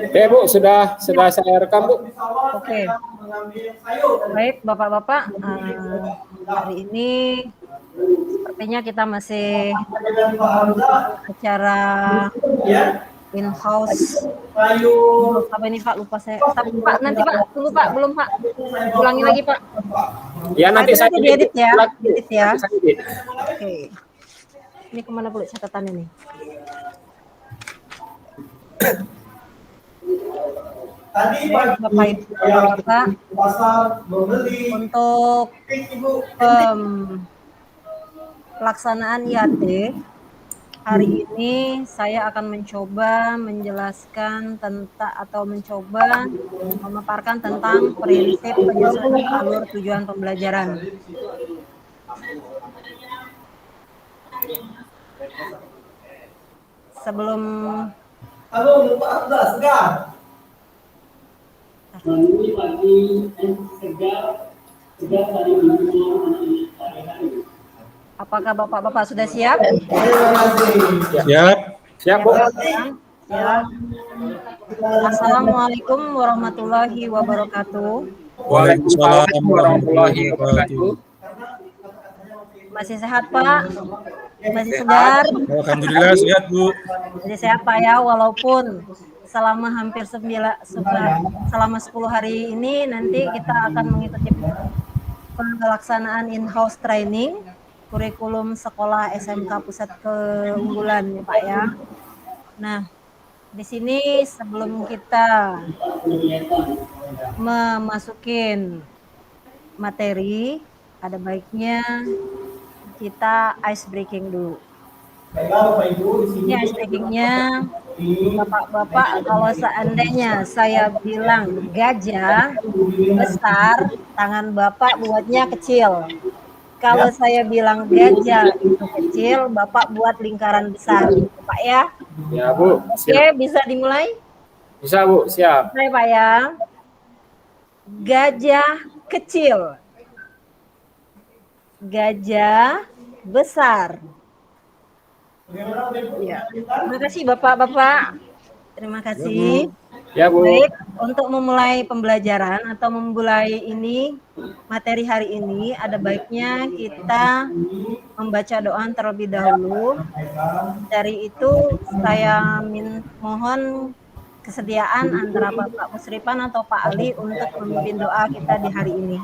Oke Bu, sudah saya rekam Bu. Oke. Baik Bapak-Bapak, hari ini sepertinya kita masih acara in-house. Apa ini Pak? Lupa saya. Pak, nanti Pak, tunggu Pak, belum Pak. Ulangi lagi Pak. Ya nanti saya diedit ya. Edit ya. Oke. Ini kemana pula catatan ini? Bapak Ibu, Bapak, untuk pelaksanaan IAT hari ini saya akan mencoba menjelaskan tentang atau mencoba memaparkan tentang prinsip penyusunan alur tujuan pembelajaran. Sebelum apakah Bapak-Bapak sudah siap? Siap Bu. Siap. Assalamualaikum warahmatullahi wabarakatuh. Waalaikumsalam warahmatullahi wabarakatuh. Masih sehat Pak? Masih segar? Alhamdulillah sehat Bu. Masih sehat Pak ya, walaupun selama hampir 10 hari ini nanti kita akan mengikuti pelaksanaan in-house training kurikulum sekolah SMK Pusat Keunggulan ya Pak ya. Nah, di sini sebelum kita memasukin materi, ada baiknya kita ice breaking dulu. Ini ice breakingnya, Bapak-bapak, kalau seandainya saya bilang gajah besar, tangan Bapak buatnya kecil. Kalau saya bilang gajah itu kecil, Bapak buat lingkaran besar, Pak ya? Ya Bu. Oke, bisa dimulai? Bisa Bu, siap. Baik Pak ya. Gajah kecil. Gajah besar. Ya. Terima kasih Bapak-bapak. Terima kasih. Ya Bu. Baik, untuk memulai pembelajaran atau memulai ini materi hari ini, ada baiknya kita membaca doa terlebih dahulu. Dari itu saya mohon kesediaan antara Bapak Musripan atau Pak Ali untuk memimpin doa kita di hari ini.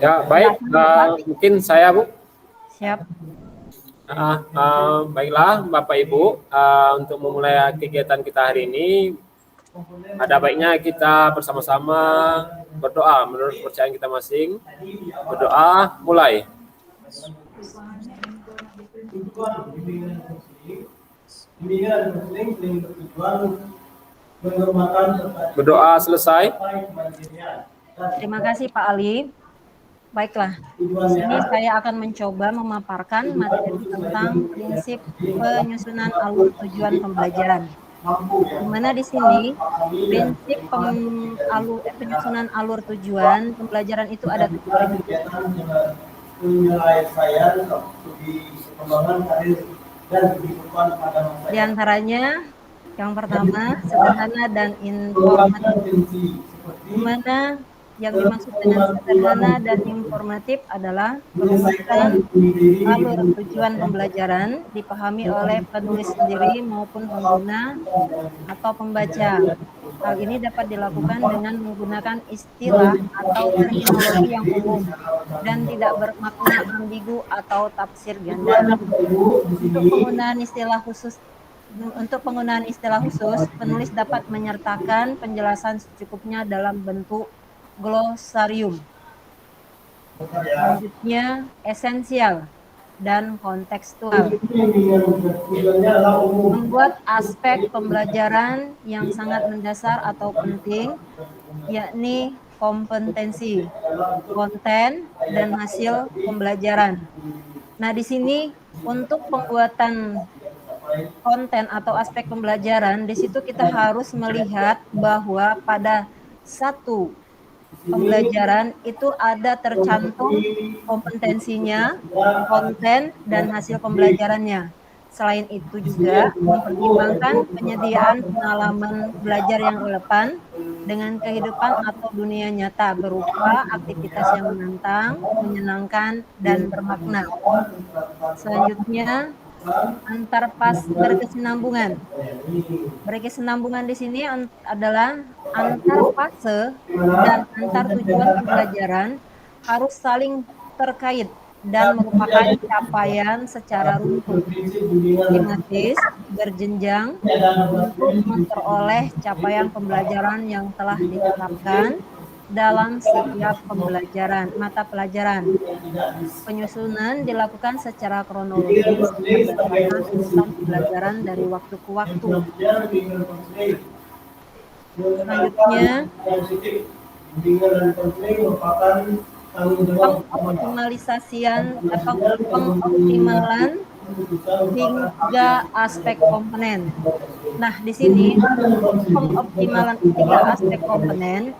Ya baik, mungkin saya Bu. Siap. Baiklah Bapak Ibu, untuk memulai kegiatan kita hari ini, ada baiknya kita bersama-sama berdoa menurut kepercayaan kita masing. Berdoa, mulai. Berdoa selesai. Terima kasih Pak Ali. Baiklah, di sini saya akan mencoba memaparkan materi tentang prinsip penyusunan alur tujuan pembelajaran. Di mana di sini prinsip penyusunan alur tujuan pembelajaran itu ada 7 prinsip. Di antaranya yang pertama sederhana dan informatif. Di mana yang dimaksud dengan sederhana dan informatif adalah perumusan alur tujuan pembelajaran dipahami oleh penulis sendiri maupun pengguna atau pembaca. Hal ini dapat dilakukan dengan menggunakan istilah atau terminologi yang umum dan tidak bermakna ambigu atau tafsir ganda. Untuk penggunaan istilah khusus, penulis dapat menyertakan penjelasan secukupnya dalam bentuk glosarium. Selanjutnya, esensial dan kontekstual. Membuat aspek pembelajaran yang sangat mendasar atau penting, yakni kompetensi, konten, dan hasil pembelajaran. Nah, di sini untuk pembuatan konten atau aspek pembelajaran, di situ kita harus melihat bahwa pada satu pembelajaran itu ada tercantum kompetensinya, konten, dan hasil pembelajarannya. Selain itu juga mempertimbangkan penyediaan pengalaman belajar yang relevan dengan kehidupan atau dunia nyata berupa aktivitas yang menantang, menyenangkan, dan bermakna. Selanjutnya, berkesinambungan. Berkesinambungan di sini adalah antar fase dan antar tujuan pembelajaran harus saling terkait dan merupakan capaian secara runtut, sistematis, berjenjang untuk memperoleh capaian pembelajaran yang telah ditetapkan dalam setiap mata pelajaran. Penyusunan dilakukan secara kronologis berdasarkan urutan pembelajaran dari waktu ke waktu. Selanjutnya, pengoptimalan hingga aspek komponen. Nah, di sini pengoptimalan 3 aspek komponen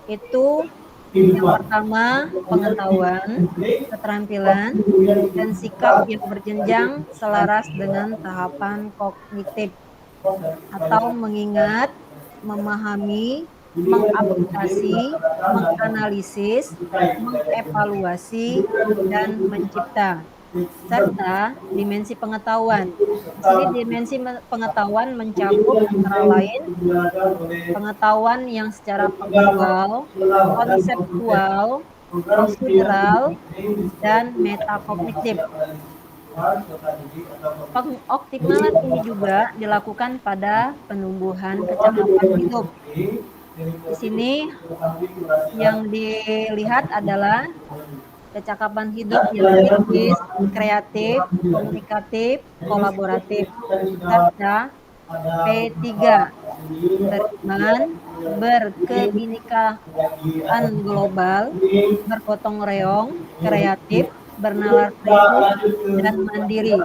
itu yang pertama, pengetahuan, keterampilan, dan sikap yang berjenjang selaras dengan tahapan kognitif atau mengingat, memahami, mengaplikasi, menganalisis, mengevaluasi, dan mencipta. Serta dimensi pengetahuan. Di sini dimensi pengetahuan mencakup antara lain pengetahuan yang secara faktual, konseptual, prosedural, dan metakognitif. Pengoptimalan ini juga dilakukan pada penumbuhan kecakapan hidup. Di sini yang dilihat adalah kecakapan hidup yang psikis, kreatif, komunikatif, kolaboratif, serta P3, beriman, berkebinekaan global, bergotong royong, kreatif, bernalar kritis, dan mandiri.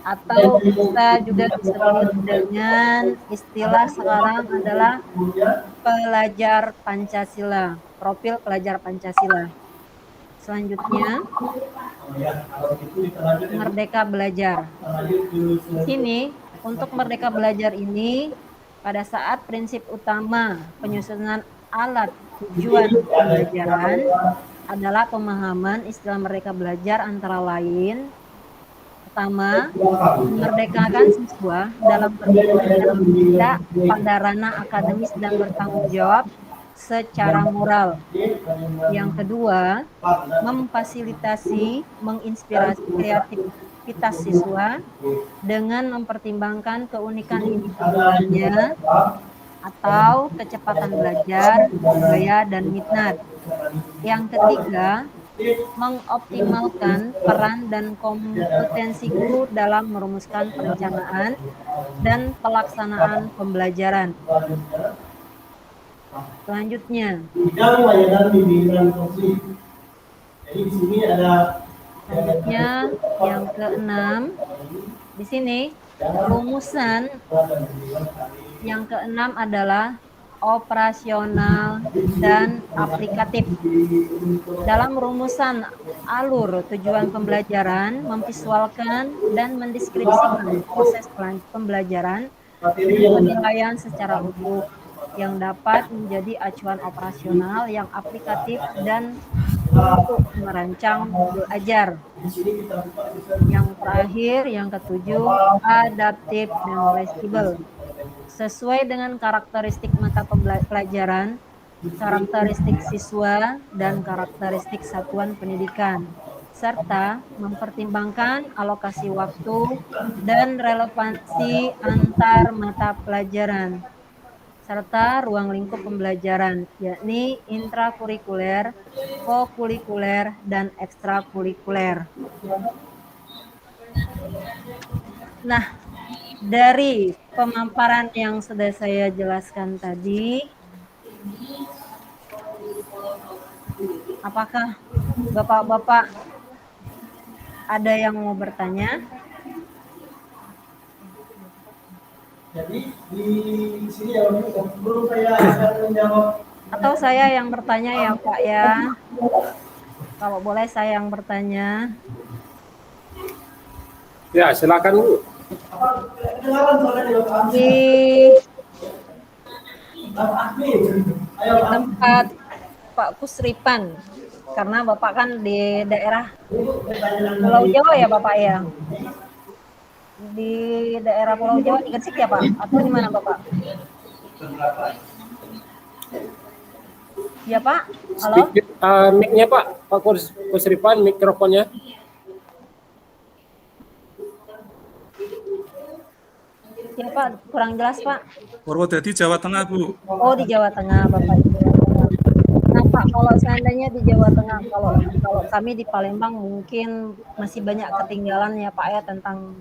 Atau bisa juga disebut dengan istilah sekarang adalah pelajar Pancasila, profil pelajar Pancasila. Selanjutnya, merdeka belajar. Di sini, untuk merdeka belajar ini, pada saat prinsip utama penyusunan alat tujuan pembelajaran adalah pemahaman istilah merdeka belajar antara lain, pertama, memerdekakan siswa dalam berbelajar tidak pada ranah akademis dan bertanggung jawab secara moral. Yang kedua, memfasilitasi, menginspirasi kreativitas siswa dengan mempertimbangkan keunikan individualnya atau kecepatan belajar, gaya, dan minat. Yang ketiga, mengoptimalkan peran dan kompetensi guru dalam merumuskan perencanaan dan pelaksanaan pembelajaran. Selanjutnya, yang keenam, di sini rumusan yang keenam adalah operasional dan aplikatif. Dalam rumusan alur tujuan pembelajaran, memvisualkan dan mendeskripsikan proses pembelajaran dengan penilaian secara utuh yang dapat menjadi acuan operasional yang aplikatif dan untuk merancang belajar. Yang terakhir, yang ketujuh, adaptif dan fleksibel. Sesuai dengan karakteristik mata pelajaran, karakteristik siswa, dan karakteristik satuan pendidikan, serta mempertimbangkan alokasi waktu dan relevansi antar mata pelajaran, serta ruang lingkup pembelajaran, yakni intrakurikuler, kokurikuler, dan ekstrakurikuler. Nah, dari pemaparan yang sudah saya jelaskan tadi, apakah Bapak-Bapak ada yang mau bertanya? Jadi di sini ya sebelum saya akan menjawab Atau saya yang bertanya ya Pak ya. Kalau boleh saya yang bertanya. Ya, silakan Bu. Di tempat Pak Kusripan, karena Bapak kan di daerah Pulau Jawa ya Bapak ya. Di daerah Pulau Jawa di Gresik ya Pak? Atau di mana Bapak? Ya Pak, halo? Mic-nya Pak Kusripan, mikrofonnya. Ya Pak, kurang jelas Pak. Purwodadi, Jawa Tengah, Bu. Oh di Jawa Tengah Bapak di Jawa Tengah. Nah Pak, kalau seandainya di Jawa Tengah, kalau kami di Palembang mungkin masih banyak ketinggalan ya Pak ya tentang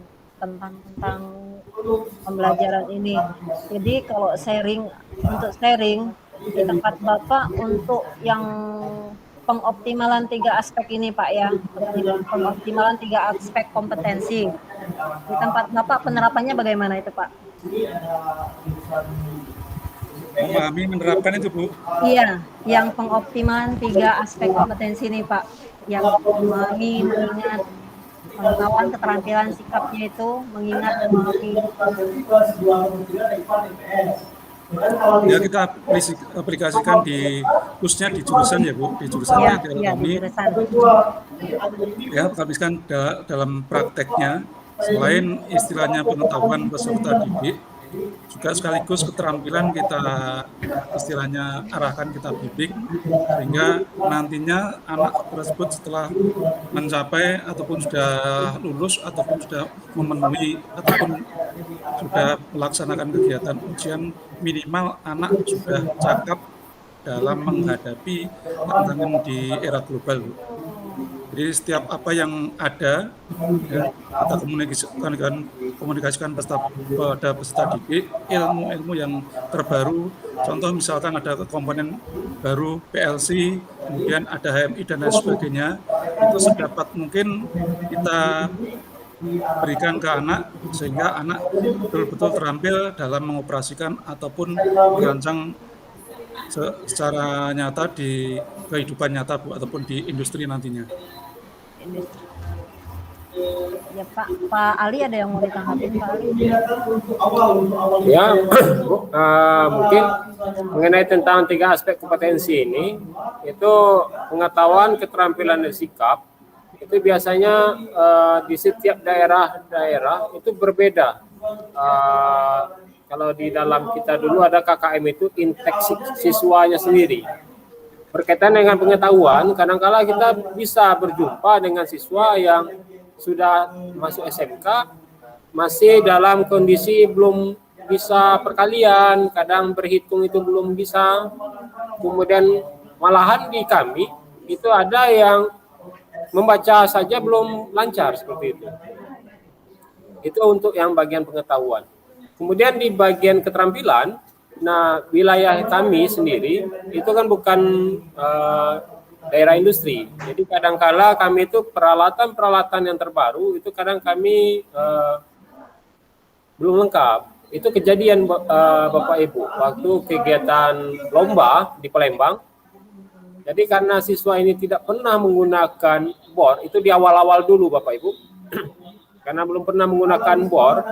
pembelajaran ini. Jadi kalau sharing di tempat Bapak untuk yang pengoptimalan 3 aspek ini Pak ya, pengoptimalan 3 aspek kompetensi. Di tempat Bapak penerapannya bagaimana itu Pak? Memahami, menerapkan itu, Bu. Iya, yang pengoptimalan 3 aspek kompetensi ini Pak, yang memahami, mengingat, pengetahuan, keterampilan, sikapnya itu, mengingat, memahami. Ya, kita aplikasikan khususnya di jurusan ya, Bu. Di jurusannya Iya, di kami jurusan. ya aplikasikan dalam prakteknya, selain istilahnya pengetahuan peserta didik, juga sekaligus keterampilan kita istilahnya arahkan, kita bimbing, sehingga nantinya anak tersebut setelah mencapai ataupun sudah lulus ataupun sudah memenuhi ataupun sudah melaksanakan kegiatan ujian, minimal anak sudah cakap dalam menghadapi tantangan di era global, Bu. Jadi setiap apa yang ada ya, kita komunikasikan pada peserta didik, ilmu-ilmu yang terbaru. Contoh misalkan ada komponen baru PLC, kemudian ada HMI dan lain sebagainya. Itu sedapat mungkin kita berikan ke anak sehingga anak betul-betul terampil dalam mengoperasikan ataupun merancang secara nyata di kehidupan nyata, Bu, ataupun di industri nantinya. Ya Pak Ali ada yang mau ditanggapi Pak Ali? Ya, Bu, mungkin mengenai tentang 3 aspek kompetensi ini, itu pengetahuan, keterampilan, dan sikap, itu biasanya di setiap daerah itu berbeda. Kalau di dalam kita dulu ada KKM itu intake siswanya sendiri. Berkaitan dengan pengetahuan, kadang-kala kita bisa berjumpa dengan siswa yang sudah masuk SMK, masih dalam kondisi belum bisa perkalian, kadang berhitung itu belum bisa. Kemudian malahan di kami itu ada yang membaca saja belum lancar seperti itu. Itu untuk yang bagian pengetahuan. Kemudian di bagian keterampilan, nah wilayah kami sendiri itu kan bukan daerah industri. Jadi kadangkala kami itu peralatan yang terbaru itu kadang kami belum lengkap. Itu kejadian Bapak Ibu waktu kegiatan lomba di Palembang. Jadi karena siswa ini tidak pernah menggunakan bor, itu di awal-awal dulu Bapak Ibu. Karena belum pernah menggunakan bor,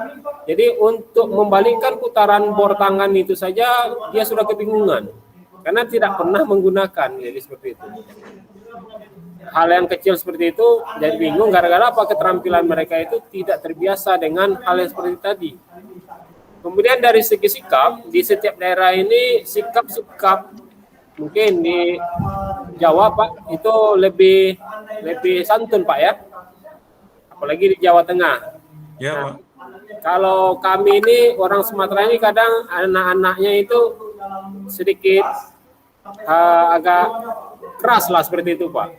jadi untuk membalikkan putaran bor tangan itu saja dia sudah kebingungan karena tidak pernah menggunakan, jadi seperti itu. Hal yang kecil seperti itu jadi bingung gara-gara apa, keterampilan mereka itu tidak terbiasa dengan hal yang seperti tadi. Kemudian dari segi sikap, di setiap daerah ini sikap mungkin di Jawa Pak itu lebih santun Pak ya. Apalagi di Jawa Tengah. Ya, nah, kalau kami ini orang Sumatera ini kadang anak-anaknya itu sedikit agak keras lah seperti itu Pak.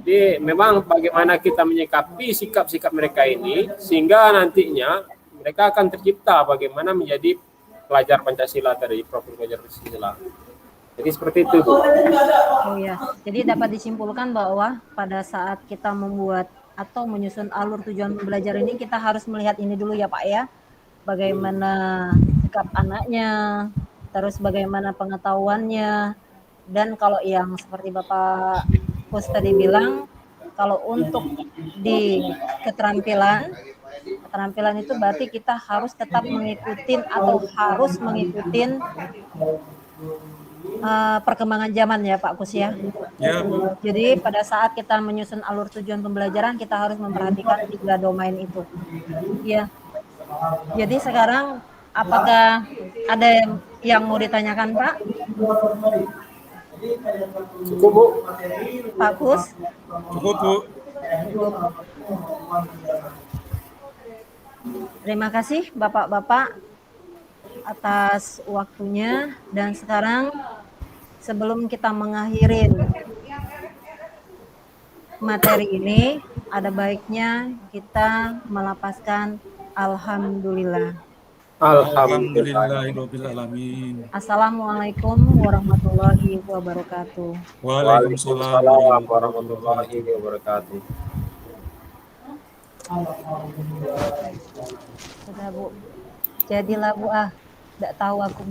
Jadi memang bagaimana kita menyikapi sikap-sikap mereka ini sehingga nantinya mereka akan tercipta bagaimana menjadi pelajar Pancasila dari profil pelajar Pancasila. Jadi seperti itu Bu. Oh ya, jadi dapat disimpulkan bahwa pada saat kita membuat atau menyusun alur tujuan belajar ini kita harus melihat ini dulu ya Pak ya, bagaimana sikap anaknya, terus bagaimana pengetahuannya, dan kalau yang seperti Bapak Kus tadi bilang, kalau untuk di keterampilan itu berarti kita harus tetap mengikuti atau harus mengikuti perkembangan zaman ya Pak Kus ya. Ya, Jadi pada saat kita menyusun alur tujuan pembelajaran, kita harus memperhatikan 3 domain itu. Ya. Jadi sekarang apakah ada yang mau ditanyakan Pak? Cukup, Bu. Pak Kus? cukup Bu. Terima kasih Bapak-Bapak atas waktunya, dan sekarang sebelum kita mengakhiri materi ini, ada baiknya kita melapaskan alhamdulillah. Alhamdulillah. Alhamdulillahirabbil alamin. Assalamualaikum warahmatullahi wabarakatuh. Waalaikumsalam Waalaikumsalam warahmatullahi wabarakatuh. Sudah Bu, jadilah Bu, tidak tahu aku.